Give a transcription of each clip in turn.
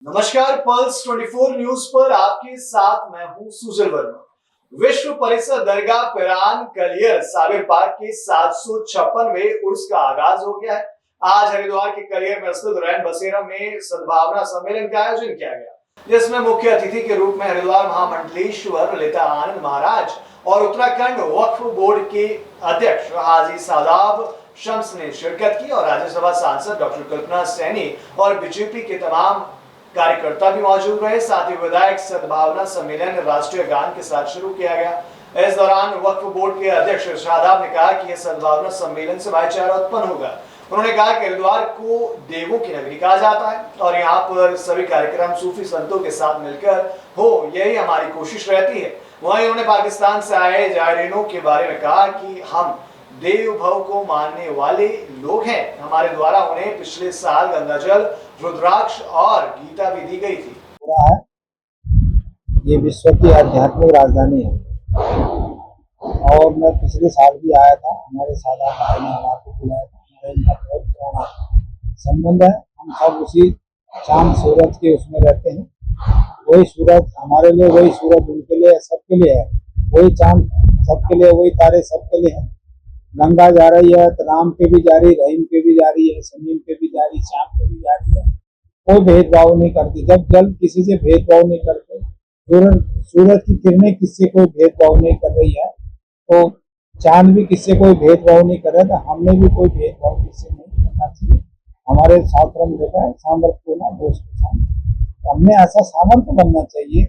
नमस्कार, pulse 24 news पर आपके साथ मैं हूं सुजल वर्मा। विश्व परिषद दरगाह पिरान कलियर साबिर पाक के 756वें उर्स का आगाज हो गया है। आज हरिद्वार के कलियर में स्थित रैन बसेरा में सद्भावना सम्मेलन का आयोजन किया गया, जिसमें मुख्य अतिथि के रूप में हरिद्वार महामंडलेश्वर ललिता आनंद महाराज और उत्तराखंड वक्फ बोर्ड के अध्यक्ष हाजी सादाब शम्स ने शिरकत की और राज्यसभा सांसद डॉक्टर कल्पना सैनी और बीजेपी के तमाम कार्यकर्ता भी मौजूद रहे। साथ ही विधायक सद्भावना सम्मेलन राष्ट्रीय गान के साथ शुरू किया गया। इस दौरान वक्फ बोर्ड के अध्यक्ष शादाब ने कहा कि यह सद्भावना सम्मेलन से भाईचारा उत्पन्न होगा। उन्होंने कहा कि हरिद्वार को देवों की नगरी कहा जाता है और यहाँ पर सभी कार्यक्रम सूफी संतों के साथ मिलकर हो, यही हमारी कोशिश रहती है। वहीं उन्होंने पाकिस्तान से आए जायरीनों के बारे में कहा कि हम देव भव को मानने वाले लोग हैं। हमारे द्वारा उन्हें पिछले साल गंगाजल, रुद्राक्ष और गीता भी दी गई थी। ये विश्व की आध्यात्मिक राजधानी है और मैं पिछले साल भी आया था। हमारे सादा भाई ने हमारे बुलाया था। हमारे इनका बहुत पुराना संबंध है। हम सब उसी चांद सूरज के उसमें रहते हैं। वही सूरज हमारे लिए, वही सूरज उनके लिए, सबके लिए है। वही चांद सबके लिए, वही तारे सबके लिए है। गंगा जा रही है तो राम पे भी जा रही, रहीम पे भी जा रही है, समीम पे भी जा रही, श्याम पे भी जा रही है। कोई भेदभाव नहीं करती। जब जल किसी से भेदभाव नहीं करते, सूरज की किरणें किससे कोई भेदभाव नहीं कर रही है, तो चांद भी किससे कोई भेदभाव नहीं कर रहा, तो हमने भी कोई भेदभाव किससे नहीं करना चाहिए। हमारे शास्त्रों में देखा है, सामर्थ को ना दोष को सामर्थ। तो हमने ऐसा सामर्थ बनना चाहिए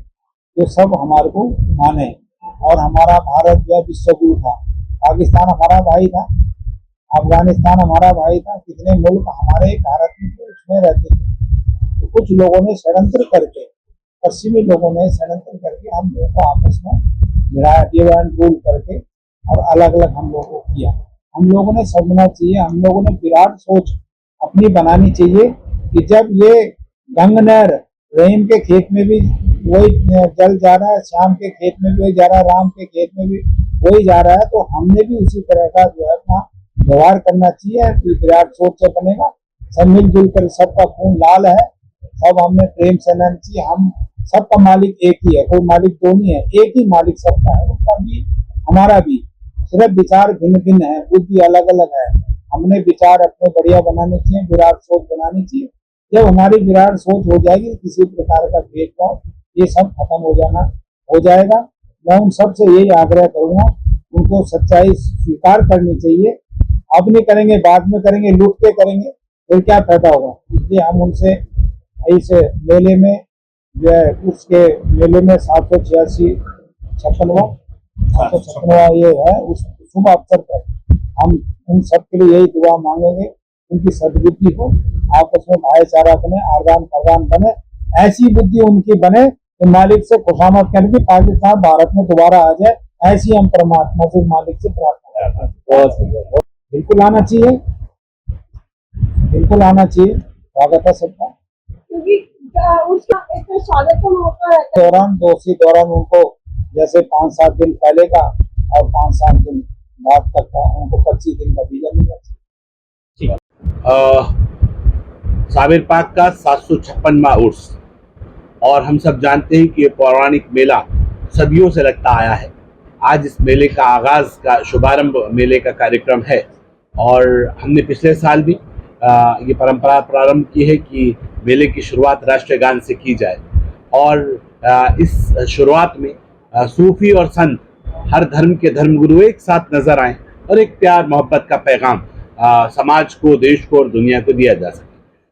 जो सब हमारे को माने। और हमारा भारत जो विश्वगुरु था, पाकिस्तान हमारा भाई था, अफगानिस्तान हमारा भाई था, कितने मुल्क हमारे भारत में तो उसमें रहते थे। तो कुछ लोगों ने षड्यंत्र करके, पश्चिमी लोगों ने षड्यंत्र करके हम लोगों को आपस में मिलाया, डिवाइड रूल करके और अलग अलग हम लोगों को किया। हम लोगों ने समझना चाहिए, हम लोगों ने विराट सोच अपनी बनानी चाहिए कि जब ये गंग नहर रहीम के खेत में भी वही जल जा रहा है, श्याम के खेत में भी वही जा रहा है, राम के खेत में भी वही जा रहा है, तो हमने भी उसी तरह का जो है अपना व्यवहार करना चाहिए। विराट सोच से बनेगा। सब मिलजुल कर, सबका खून लाल है, सब हमने प्रेम से रहना चाहिए। हम सबका मालिक एक ही है, कोई मालिक दो नहीं है, एक ही मालिक सबका है, उनका भी हमारा भी। सिर्फ विचार भिन्न भिन्न है, बुद्धि अलग अलग है। हमने विचार अपने बढ़िया बनाने चाहिए, विराट सोच बनानी चाहिए। जब हमारी विराट सोच हो जाएगी, किसी प्रकार का भेदभाव ये सब खत्म हो जाएगा। मैं उन सब से यही आग्रह करूंगा, उनको सच्चाई स्वीकार करनी चाहिए। अब नहीं करेंगे, बाद में करेंगे, लूट के करेंगे, फिर क्या फायदा होगा। इसलिए हम उनसे इस मेले में जो है, उसके मेले में 756वां ये है, उस शुभ अवसर पर हम उन सबके लिए यही दुआ मांगेंगे, उनकी सद्बुद्धि हो, आपस में भाईचारा बने, आदान प्रदान बने, ऐसी बुद्धि उनकी बने कि मालिक से खुशामद करने की पाकिस्तान भारत में दोबारा आ जाए। ऐसी हम परमात्मा से, मालिक से प्रार्थना करते हैं। बिल्कुल आना चाहिए, बिल्कुल आना चाहिए। स्वागत है सबका। उसका स्वागत होता है दौरान उनको जैसे 5-7 दिन पहले का और 5-7 दिन बाद तक का, उनको 25 दिन का वीजा मिलना चाहिए। साबिर पाक का 756वां उर्स, और हम सब जानते हैं कि ये पौराणिक मेला सदियों से लगता आया है। आज इस मेले का आगाज का शुभारंभ मेले का कार्यक्रम है और हमने पिछले साल भी ये परंपरा प्रारंभ की है कि मेले की शुरुआत राष्ट्रीय गान से की जाए। और इस शुरुआत में सूफी और संत, हर धर्म के धर्मगुरु एक साथ नजर आए और एक प्यार मोहब्बत का पैगाम समाज को, देश को और दुनिया को दिया जा सके।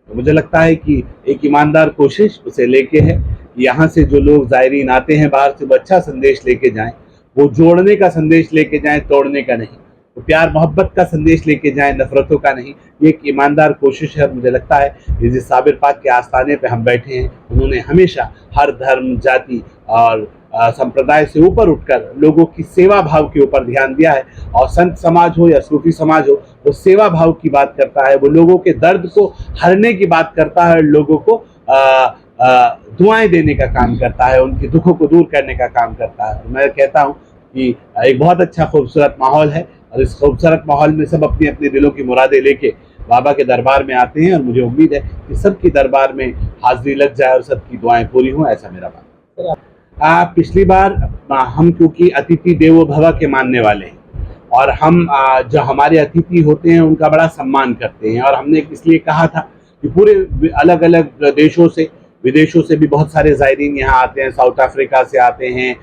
तो मुझे लगता है कि एक ईमानदार कोशिश उसे लेके है। यहाँ से जो लोग ज़ायरीन आते हैं बाहर से, वो अच्छा संदेश लेके जाएं, वो जोड़ने का संदेश लेके जाएं, तोड़ने का नहीं। तो प्यार मोहब्बत का संदेश लेके जाएं, नफरतों का नहीं। ये एक ईमानदार कोशिश है। मुझे लगता है कि जिस साबिर पाक के आस्थाने पे हम बैठे हैं, उन्होंने हमेशा हर धर्म, जाति और संप्रदाय से ऊपर उठकर लोगों की सेवा भाव के ऊपर ध्यान दिया है। और संत समाज हो या सूफी समाज हो, वो सेवा भाव की बात करता है, वो लोगों के दर्द को हरने की बात करता है, लोगों को दुआएं देने का काम करता है, उनके दुखों को दूर करने का काम करता है। मैं कहता हूँ कि एक बहुत अच्छा खूबसूरत माहौल है और इस खूबसूरत माहौल में सब अपनी अपनी दिलों की मुरादें लेके बाबा के दरबार में आते हैं और मुझे उम्मीद है कि सबकी दरबार में हाजिरी लग जाए और सबकी दुआएं पूरी हों, ऐसा मेरा मानना है। पिछली बार हम क्योंकि अतिथि देवो भव के मानने वाले हैं और हम जो हमारे अतिथि होते हैं उनका बड़ा सम्मान करते हैं, और हमने इसलिए कहा था कि पूरे अलग अलग देशों से, विदेशों से भी बहुत सारे ज़ायरीन यहाँ आते हैं। साउथ अफ्रीका से आते हैं,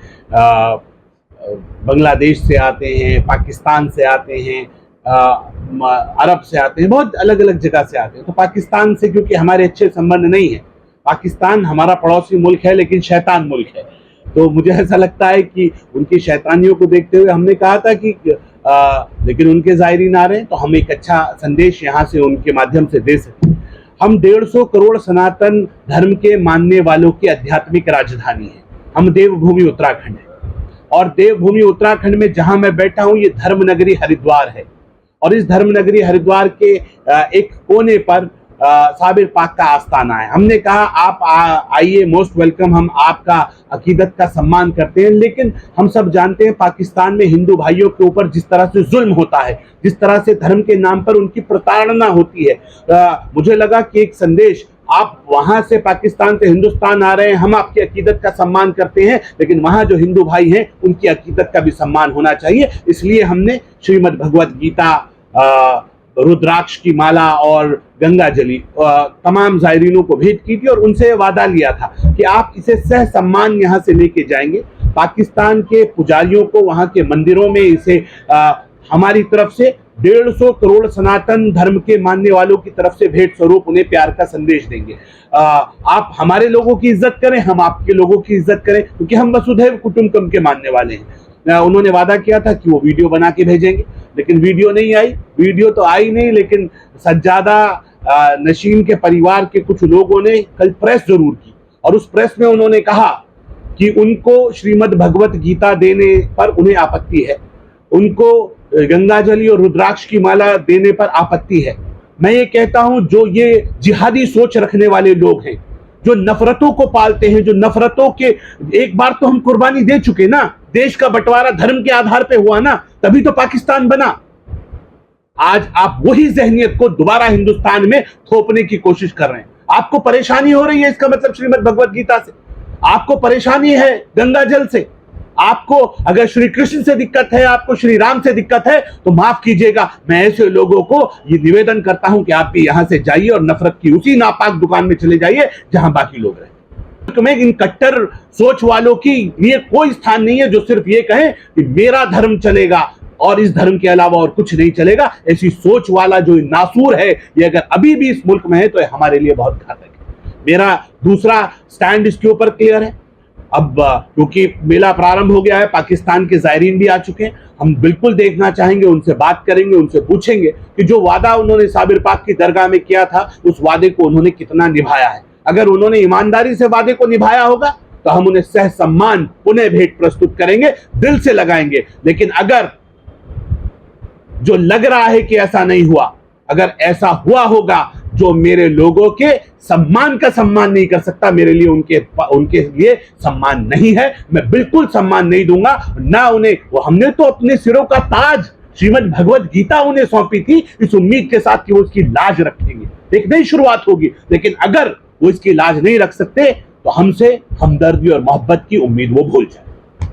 बांग्लादेश से आते हैं, पाकिस्तान से आते हैं, अरब से आते हैं, बहुत अलग अलग जगह से आते हैं। तो पाकिस्तान से क्योंकि हमारे अच्छे संबंध नहीं है, पाकिस्तान हमारा पड़ोसी मुल्क है लेकिन शैतान मुल्क है, तो मुझे ऐसा लगता है कि उनकी शैतानियों को देखते हुए हमने कहा था कि लेकिन उनके ज़ायरीन आ रहे हैं तो हम एक अच्छा संदेश यहाँ से उनके माध्यम से दे सकते हैं। हम 150 करोड़ सनातन धर्म के मानने वालों की आध्यात्मिक राजधानी है। हम देवभूमि उत्तराखंड है, और देवभूमि उत्तराखंड में जहां मैं बैठा हूं ये धर्म नगरी हरिद्वार है, और इस धर्म नगरी हरिद्वार के एक कोने पर साबिर पाक का आस्थाना है। हमने कहा आप आइए, मोस्ट वेलकम, हम आपका अकीदत का सम्मान करते हैं, लेकिन हम सब जानते हैं पाकिस्तान में हिंदू भाइयों के ऊपर जिस तरह से जुल्म होता है, जिस तरह से धर्म के नाम पर उनकी प्रताड़ना होती है, मुझे लगा कि एक संदेश, आप वहां से पाकिस्तान से हिंदुस्तान आ रहे हैं, हम आपकी अकीदत का सम्मान करते हैं, लेकिन वहां जो हिंदू भाई हैं उनकी अकीदत का भी सम्मान होना चाहिए। इसलिए हमने श्रीमद् भगवत गीता, रुद्राक्ष की माला और गंगा जली तमाम ज़ायरीनों को भेंट की थी और उनसे वादा लिया था कि आप इसे सह सम्मान यहाँ से लेके जाएंगे। पाकिस्तान के पुजारियों को वहाँ के मंदिरों में इसे हमारी तरफ से 150 करोड़ सनातन धर्म के मानने वालों की तरफ से भेंट स्वरूप उन्हें प्यार का संदेश देंगे। आप हमारे लोगों की इज्जत करें, हम आपके लोगों की इज्जत करें, क्योंकि हम वसुधैव कुटुंबकम के मानने वाले हैं। उन्होंने वादा किया था कि वो वीडियो बना के भेजेंगे, लेकिन वीडियो नहीं आई। वीडियो तो आई नहीं, लेकिन सज्जादा नशीन के परिवार के कुछ लोगों ने कल प्रेस जरूर की, और उस प्रेस में उन्होंने कहा कि उनको श्रीमद् भगवत गीता देने पर उन्हें आपत्ति है, उनको गंगाजली और रुद्राक्ष की माला देने पर आपत्ति है। मैं ये कहता हूं, जो ये जिहादी सोच रखने वाले लोग हैं, जो नफरतों को पालते हैं, जो नफरतों के, एक बार तो हम कुर्बानी दे चुके ना, देश का बंटवारा धर्म के आधार पे हुआ ना, तभी तो पाकिस्तान बना। आज आप वही जहनियत को दोबारा हिंदुस्तान में थोपने की कोशिश कर रहे हैं। आपको परेशानी हो रही है, इसका मतलब श्रीमद् भगवत गीता से, आपको परेशानी है गंगा जल से, आपको अगर श्री कृष्ण से दिक्कत है, आपको श्री राम से दिक्कत है, तो माफ कीजिएगा, मैं ऐसे लोगों को ये निवेदन करता हूं कि आप भी यहां से जाइए और नफरत की उसी नापाक दुकान में चले जाइए जहां बाकी लोग रहते। तुम्हें इन कट्टर सोच वालों की ये कोई स्थान नहीं है जो सिर्फ ये कहें कि मेरा धर्म चलेगा और इस धर्म के अलावा और कुछ नहीं चलेगा। ऐसी सोच वाला जो नासूर है, ये अगर अभी भी इस मुल्क में है तो हमारे लिए बहुत घातक है। मेरा दूसरा स्टैंड इसके ऊपर क्लियर है। अब क्योंकि मेला प्रारंभ हो गया है, पाकिस्तान के ज़ायरीन भी आ चुके हैं, हम बिल्कुल देखना चाहेंगे, उनसे बात करेंगे, उनसे पूछेंगे कि जो वादा उन्होंने साबिर पाक की दरगाह में किया था, उस वादे को उन्होंने कितना निभाया है। अगर उन्होंने ईमानदारी से वादे को निभाया होगा तो हम उन्हें सह सम्मान पुनः भेंट प्रस्तुत करेंगे, दिल से लगाएंगे। लेकिन अगर जो लग रहा है कि ऐसा नहीं हुआ, अगर ऐसा हुआ होगा जो मेरे लोगों के सम्मान का सम्मान नहीं कर सकता, मेरे लिए उनके लिए सम्मान नहीं है, मैं बिल्कुल सम्मान नहीं दूंगा ना उन्हें। वो हमने तो अपने सिरों का ताज श्रीमद् भगवत गीता उन्हें सौंपी थी इस उम्मीद के साथ कि वो इसकी लाज रखेंगे। एक नई शुरुआत होगी, लेकिन अगर वो इसकी लाज नहीं रख सकते तो हमसे हमदर्दी और मोहब्बत की उम्मीद वो भूल जाए।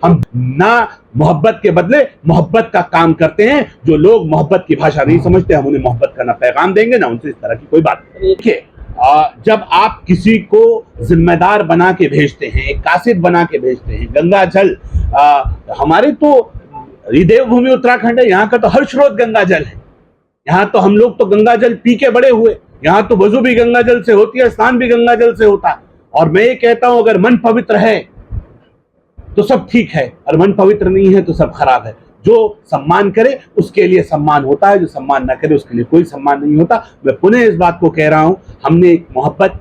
हम ना मोहब्बत के बदले मोहब्बत का काम करते हैं। जो लोग मोहब्बत की भाषा नहीं समझते, हम उन्हें मोहब्बत का ना पैगाम देंगे ना उनसे इस तरह की कोई बात नहीं। देखिए, जब आप किसी को जिम्मेदार बना के भेजते हैं, एक कासिद बना के भेजते हैं, गंगा जल, हमारे तो देवभूमि उत्तराखंड है, यहाँ का तो हर स्रोत गंगा जल है। यहाँ तो हम लोग तो गंगा जल पी के बड़े हुए, यहाँ तो वजू भी गंगा जल से होती है, स्नान भी गंगा जल से होता है। और मैं ये कहता हूं, अगर मन पवित्र है तो सब ठीक है, और मन पवित्र नहीं है तो सब खराब है। जो सम्मान करे उसके लिए सम्मान होता है, जो सम्मान ना करे उसके लिए कोई सम्मान नहीं होता। मैं पुनः इस बात को कह रहा हूं, हमने एक मोहब्बत,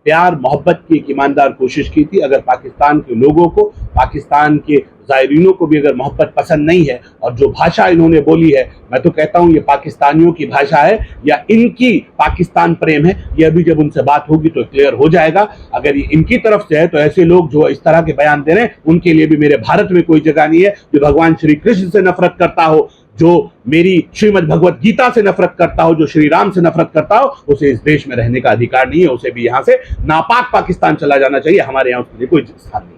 प्यार, मोहब्बत की एक ईमानदार कोशिश की थी। अगर पाकिस्तान के लोगों को, पाकिस्तान के ज़ायरीनों को भी अगर मोहब्बत पसंद नहीं है और जो भाषा इन्होंने बोली है, मैं तो कहता हूं ये पाकिस्तानियों की भाषा है या इनकी पाकिस्तान प्रेम है, ये अभी जब उनसे बात होगी तो क्लियर हो जाएगा। अगर ये इनकी तरफ से है तो ऐसे लोग जो इस तरह के बयान दे रहे हैं उनके लिए भी मेरे भारत में कोई जगह नहीं है। जो भगवान श्री कृष्ण से नफरत करता हो, जो मेरी श्रीमद् भगवत गीता से नफरत करता हो, जो श्री राम से नफरत करता हो, उसे इस देश में रहने का अधिकार नहीं है। उसे भी यहाँ से नापाक पाकिस्तान चला जाना चाहिए। हमारे यहाँ उसके लिए कोई स्थान नहीं।